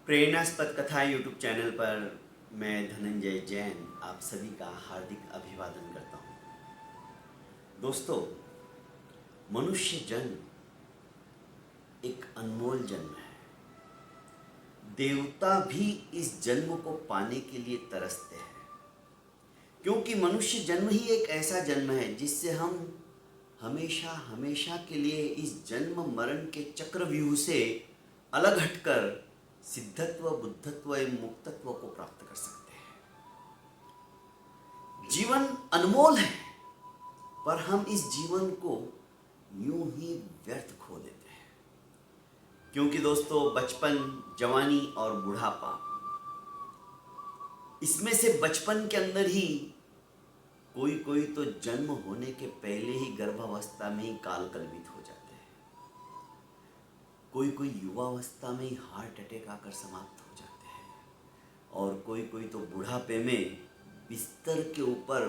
प्रेरणास्पद कथा YouTube channel पर मैं धनंजय जैन आप सभी का हार्दिक अभिवादन करता हूँ। दोस्तों, मनुष्य जन्म एक अनमोल जन्म है। देवता भी इस जन्म को पाने के लिए तरसते हैं, क्योंकि मनुष्य जन्म ही एक ऐसा जन्म है जिससे हम हमेशा हमेशा के लिए इस जन्म मरण के चक्रव्यूह से अलग हटकर सिद्धत्व, बुद्धत्व एवं मुक्तत्व को प्राप्त कर सकते हैं। जीवन अनमोल है, पर हम इस जीवन को यूं ही व्यर्थ खो देते हैं। क्योंकि दोस्तों, बचपन, जवानी और बुढ़ापा, इसमें से बचपन के अंदर ही कोई कोई तो जन्म होने के पहले ही गर्भावस्था में ही काल कलवित हो जाते हैं। कोई कोई युवावस्था में ही हार्ट अटैक आकर समाप्त हो जाते हैं, और कोई कोई तो बुढ़ापे में बिस्तर के ऊपर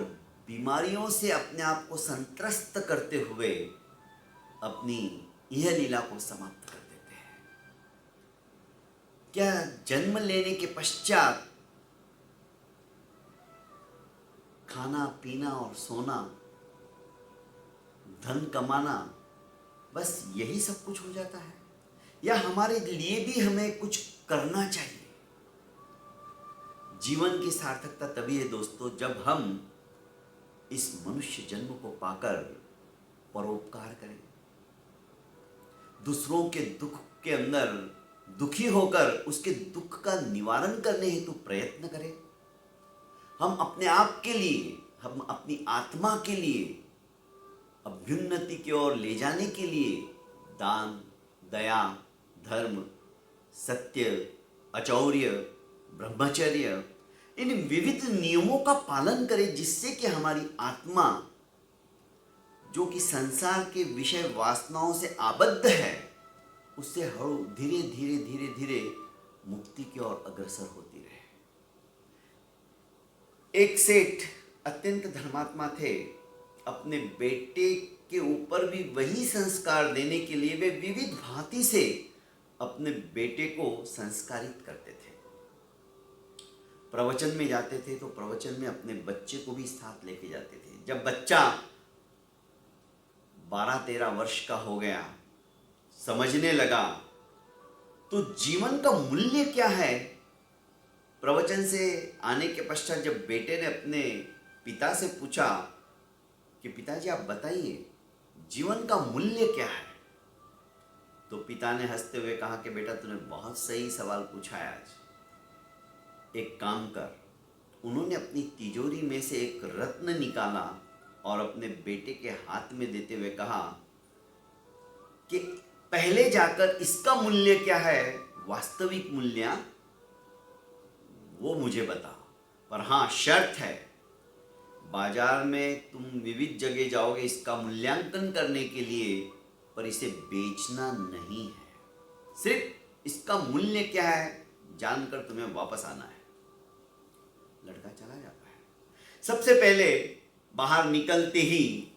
बीमारियों से अपने आप को संत्रस्त करते हुए अपनी यह लीला को समाप्त कर देते हैं। क्या जन्म लेने के पश्चात खाना पीना और सोना, धन कमाना, बस यही सब कुछ हो जाता है? या हमारे लिए भी हमें कुछ करना चाहिए? जीवन की सार्थकता तभी है दोस्तों, जब हम इस मनुष्य जन्म को पाकर परोपकार करें, दूसरों के दुख के अंदर दुखी होकर उसके दुख का निवारण करने हेतु प्रयत्न करें। हम अपने आप के लिए, हम अपनी आत्मा के लिए अभ्युन्नति की ओर ले जाने के लिए दान, दया, धर्म, सत्य, अचौर्य, ब्रह्मचर्य, इन विविध नियमों का पालन करें, जिससे कि हमारी आत्मा, जो कि संसार के विषय वासनाओं से आबद्ध है, उससे धीरे धीरे धीरे धीरे मुक्ति की ओर अग्रसर होती रहे। एक सेठ अत्यंत धर्मात्मा थे। अपने बेटे के ऊपर भी वही संस्कार देने के लिए वे विविध भांति से अपने बेटे को संस्कारित करते थे। प्रवचन में जाते थे तो प्रवचन में अपने बच्चे को भी साथ लेके जाते थे। जब बच्चा 12-13 वर्ष का हो गया, समझने लगा, तो जीवन का मूल्य क्या है, प्रवचन से आने के पश्चात जब बेटे ने अपने पिता से पूछा कि पिताजी आप बताइए जीवन का मूल्य क्या है, तो पिता ने हंसते हुए कहा कि बेटा तूने बहुत सही सवाल पूछा है आज। एक काम कर। उन्होंने अपनी तिजोरी में से एक रत्न निकाला और अपने बेटे के हाथ में देते हुए कहा कि पहले जाकर इसका मूल्य क्या है, वास्तविक मूल्य वो मुझे बता, पर हाँ शर्त है, बाजार में तुम विविध जगह जाओगे इसका मूल्यांकन करने के लिए, पर इसे बेचना नहीं है। सिर्फ इसका मूल्य क्या है जानकर तुम्हें वापस आना है। लड़का चला जाता है। सबसे पहले बाहर निकलते ही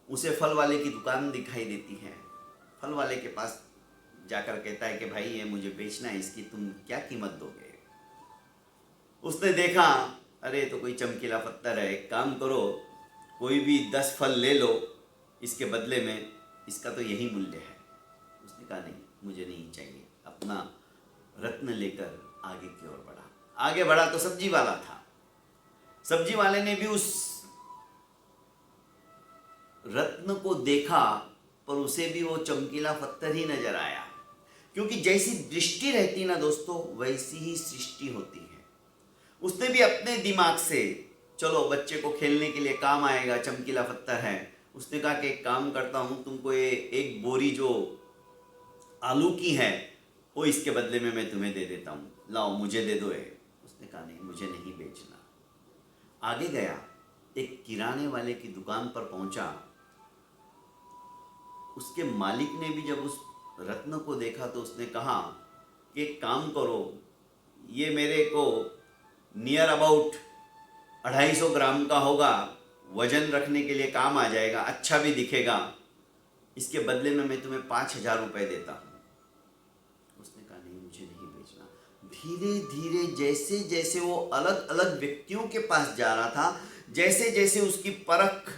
उसे फल वाले की दुकान दिखाई देती है। फल वाले के पास जाकर कहता है कि भाई ये मुझे बेचना है, इसकी तुम क्या कीमत दोगे? उसने देखा, अरे तो कोई चमकीला पत्थर है, एक काम करो कोई भी 10 फल ले लो, इसके बदले में इसका तो यही मूल्य है। उसने कहा नहीं, मुझे नहीं चाहिए। अपना रत्न लेकर आगे की ओर बढ़ा। आगे बढ़ा तो सब्जी वाला था। सब्जी वाले ने भी उस रत्न को देखा, पर उसे भी वो चमकीला पत्थर ही नजर आया। क्योंकि जैसी दृष्टि रहती ना दोस्तों, वैसी ही सृष्टि होती है। उसने भी अपने दिमाग से, चलो बच्चे को खेलने के लिए काम आएगा, चमकीला पत्थर है, उसने कहा कि एक काम करता हूँ, तुमको ये एक बोरी जो आलू की है वो इसके बदले में मैं तुम्हें दे देता हूँ, लाओ मुझे दे दो ये। उसने कहा नहीं, मुझे नहीं बेचना। आगे गया, एक किराने वाले की दुकान पर पहुंचा। उसके मालिक ने भी जब उस रत्न को देखा तो उसने कहा कि एक काम करो, ये मेरे को नियर अबाउट 250 ग्राम का होगा, वजन रखने के लिए काम आ जाएगा, अच्छा भी दिखेगा, इसके बदले में मैं तुम्हें 5,000 रुपये देता हूँ। उसने कहा नहीं, मुझे नहीं बेचना। धीरे धीरे जैसे जैसे वो अलग अलग व्यक्तियों के पास जा रहा था, जैसे जैसे उसकी परख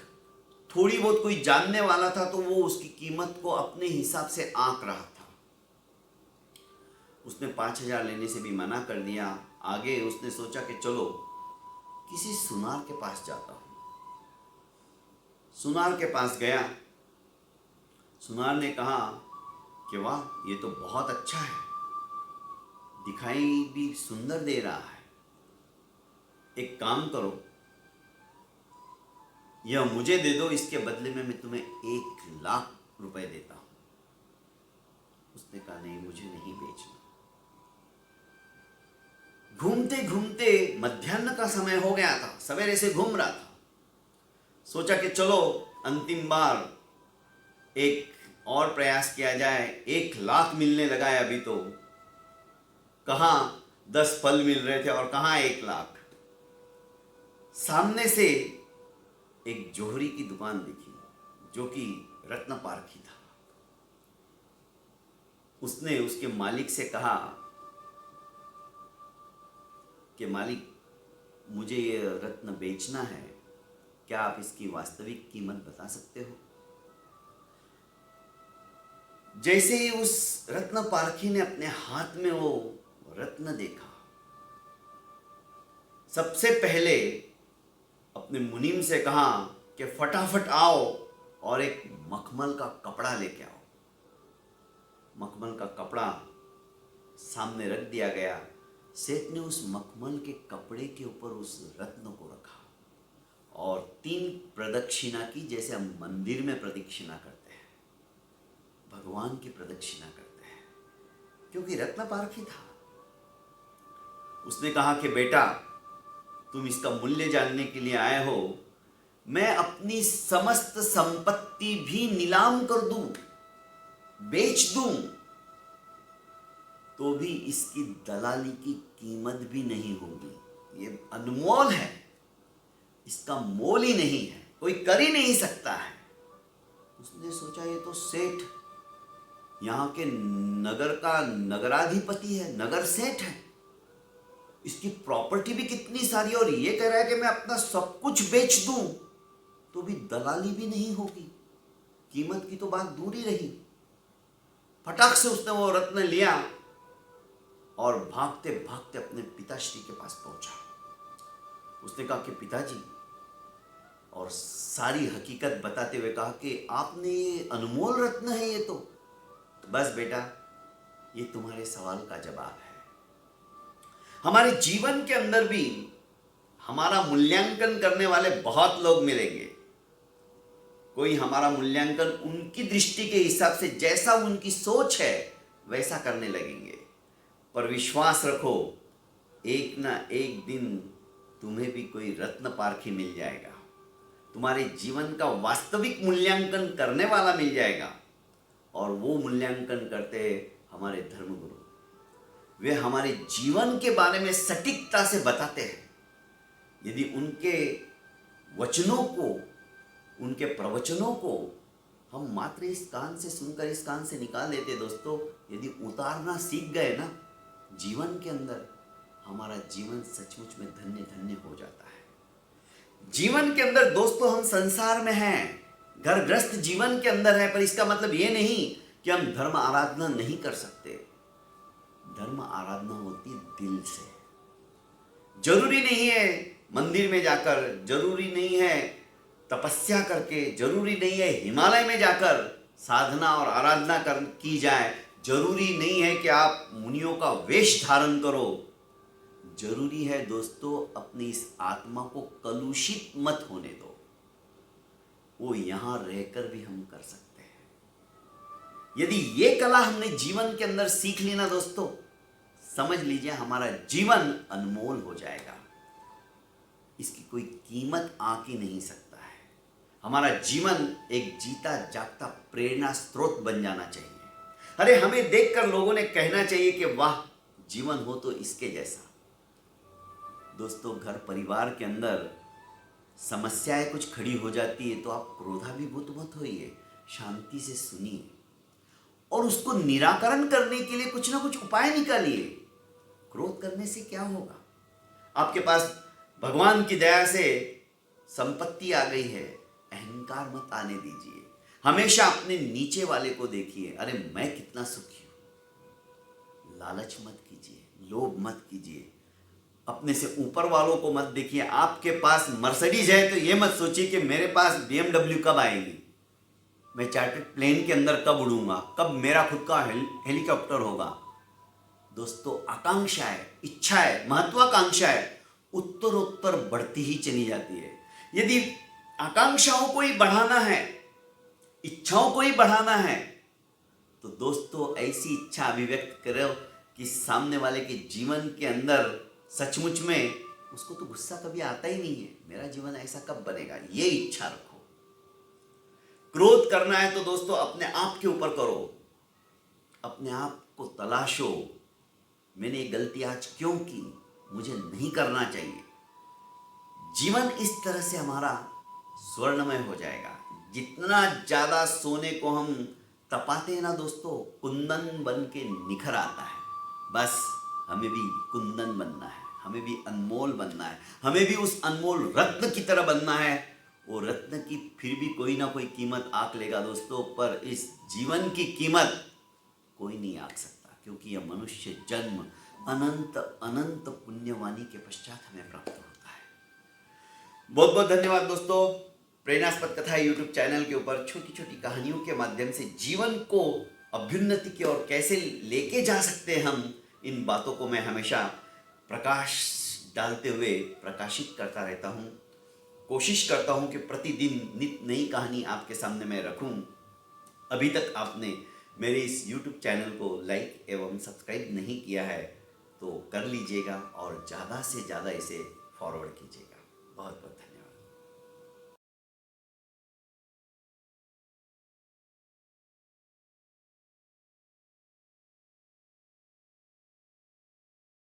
थोड़ी बहुत कोई जानने वाला था, तो वो उसकी कीमत को अपने हिसाब से आंक रहा था। उसने 5,000 लेने से भी मना कर दिया। आगे उसने सोचा कि चलो किसी सुनार के पास जाता हूं। सुनार के पास गया। सुनार ने कहा कि वाह, ये तो बहुत अच्छा है, दिखाई भी सुंदर दे रहा है। एक काम करो, यह मुझे दे दो, इसके बदले में मैं तुम्हें 1,00,000 रुपए देता हूं। उसने कहा नहीं, मुझे नहीं बेचना। घूमते घूमते मध्याह्न का समय हो गया था, सवेरे से घूम रहा था। सोचा कि चलो अंतिम बार एक और प्रयास किया जाए। 1,00,000 मिलने लगा है अभी तो। कहाँ 10 फल मिल रहे थे और कहाँ 1,00,000। सामने से एक जोहरी की दुकान दिखी, जो कि रत्न पारखी था। उसने उसके मालिक से कहा कि मालिक, मुझे ये रत्न बेचना है, क्या आप इसकी वास्तविक कीमत बता सकते हो? जैसे ही उस रत्न पारखी ने अपने हाथ में वो रत्न देखा, सबसे पहले अपने मुनीम से कहा कि फटाफट आओ और एक मखमल का कपड़ा लेके आओ। मखमल का कपड़ा सामने रख दिया गया। सेठ ने उस मखमल के कपड़े के ऊपर उस रत्न को रखा और 3 प्रदक्षिणा की, जैसे हम मंदिर में प्रदक्षिणा करते हैं, भगवान की प्रदक्षिणा करते हैं, क्योंकि रत्न पारखी था। उसने कहा कि बेटा, तुम इसका मूल्य जानने के लिए आए हो, मैं अपनी समस्त संपत्ति भी नीलाम कर दूं, बेच दूं, तो भी इसकी दलाली की कीमत भी नहीं होगी। ये अनमोल है, इसका मोल ही नहीं है, कोई कर ही नहीं सकता है। उसने सोचा ये तो सेठ, यहाँ के नगर का नगराधिपति है, नगर सेठ है, इसकी प्रॉपर्टी भी कितनी सारी, और ये कह रहा है कि मैं अपना सब कुछ बेच दूं तो भी दलाली भी नहीं होगी, कीमत की तो बात दूर ही रही। फटाक से उसने वो रत्न लिया और भागते भागते अपने पिताश्री के पास पहुंचा। उसने कहा कि पिताजी, और सारी हकीकत बताते हुए कहा कि आपने ये अनमोल रत्न है, ये तो बस बेटा, ये तुम्हारे सवाल का जवाब है। हमारे जीवन के अंदर भी हमारा मूल्यांकन करने वाले बहुत लोग मिलेंगे। कोई हमारा मूल्यांकन उनकी दृष्टि के हिसाब से, जैसा उनकी सोच है वैसा करने लगेंगे। पर विश्वास रखो, एक ना एक दिन तुम्हें भी कोई रत्न पारखी मिल जाएगा, तुम्हारे जीवन का वास्तविक मूल्यांकन करने वाला मिल जाएगा। और वो मूल्यांकन करते हमारे धर्मगुरु, वे हमारे जीवन के बारे में सटीकता से बताते हैं। यदि उनके वचनों को, उनके प्रवचनों को हम मात्र इस कान से सुनकर इस कान से निकाल देते दोस्तों, यदि उतारना सीख गए ना जीवन के अंदर, हमारा जीवन सचमुच में धन्य धन्य हो जाता है। जीवन के अंदर दोस्तों हम संसार में हैं, घर ग्रस्त जीवन के अंदर है, पर इसका मतलब ये नहीं कि हम धर्म आराधना नहीं कर सकते। धर्म आराधना होती दिल से। जरूरी नहीं है मंदिर में जाकर, जरूरी नहीं है तपस्या करके, जरूरी नहीं है हिमालय में जाकर साधना और आराधना की जाए, जरूरी नहीं है कि आप मुनियों का वेश धारण करो। जरूरी है दोस्तों, अपनी इस आत्मा को कलुषित मत होने दो। वो यहां रहकर भी हम कर सकते हैं। यदि ये कला हमने जीवन के अंदर सीख ली ना दोस्तों, समझ लीजिए हमारा जीवन अनमोल हो जाएगा। इसकी कोई कीमत आंक ही नहीं सकता है। हमारा जीवन एक जीता जागता प्रेरणा स्रोत बन जाना चाहिए। अरे हमें देखकर लोगों ने कहना चाहिए कि वाह, जीवन हो तो इसके जैसा। दोस्तों, घर परिवार के अंदर समस्याएं कुछ खड़ी हो जाती है तो आप क्रोधाभिभूत मत होइए, शांति से सुनिए और उसको निराकरण करने के लिए कुछ ना कुछ उपाय निकालिए। क्रोध करने से क्या होगा? आपके पास भगवान की दया से संपत्ति आ गई है, अहंकार मत आने दीजिए। हमेशा अपने नीचे वाले को देखिए, अरे मैं कितना सुखी हूं। लालच मत कीजिए, लोभ मत कीजिए, अपने से ऊपर वालों को मत देखिए। आपके पास मर्सिडीज है तो ये मत सोचिए कि मेरे पास BMW कब आएगी, मैं चार्टर्ड प्लेन के अंदर कब उड़ूंगा, कब मेरा खुद का हेलीकॉप्टर होगा। दोस्तों, आकांक्षा है, इच्छा है, महत्वाकांक्षा है, उत्तरोत्तर बढ़ती ही चली जाती है। यदि आकांक्षाओं को ही बढ़ाना है, इच्छाओं को ही बढ़ाना है, तो दोस्तों ऐसी इच्छा अभिव्यक्त करो कि सामने वाले के जीवन के अंदर सचमुच में उसको तो गुस्सा कभी आता ही नहीं है, मेरा जीवन ऐसा कब बनेगा, ये इच्छा रखो। क्रोध करना है तो दोस्तों अपने आप के ऊपर करो, अपने आप को तलाशो, मैंने ये गलती आज क्यों की, मुझे नहीं करना चाहिए। जीवन इस तरह से हमारा स्वर्णमय हो जाएगा। जितना ज्यादा सोने को हम तपाते हैं ना दोस्तों, कुंदन बन के निखर आता है। बस हमें भी कुंदन बनना है, हमें भी अनमोल बनना है, हमें भी उस अनमोल रत्न की तरह बनना है। वो रत्न की फिर भी कोई ना कोई कीमत आंक लेगा दोस्तों, पर इस जीवन की कीमत कोई नहीं आंक सकता, क्योंकि यह मनुष्य जन्म अनंत अनंत पुण्यवानी के पश्चात हमें प्राप्त होता है। बहुत बहुत धन्यवाद दोस्तों। प्रेरणास्पद कथा यूट्यूब चैनल के ऊपर छोटी छोटी कहानियों के माध्यम से जीवन को अभ्युन्नति की ओर कैसे लेके जा सकते हैं हम, इन बातों को मैं हमेशा प्रकाश डालते हुए प्रकाशित करता रहता हूँ। कोशिश करता हूँ कि प्रतिदिन नित नई कहानी आपके सामने मैं रखूँ। अभी तक आपने मेरे इस YouTube चैनल को लाइक एवं सब्सक्राइब नहीं किया है तो कर लीजिएगा और ज़्यादा से ज़्यादा इसे फॉरवर्ड कीजिएगा। बहुत बहुत धन्यवाद।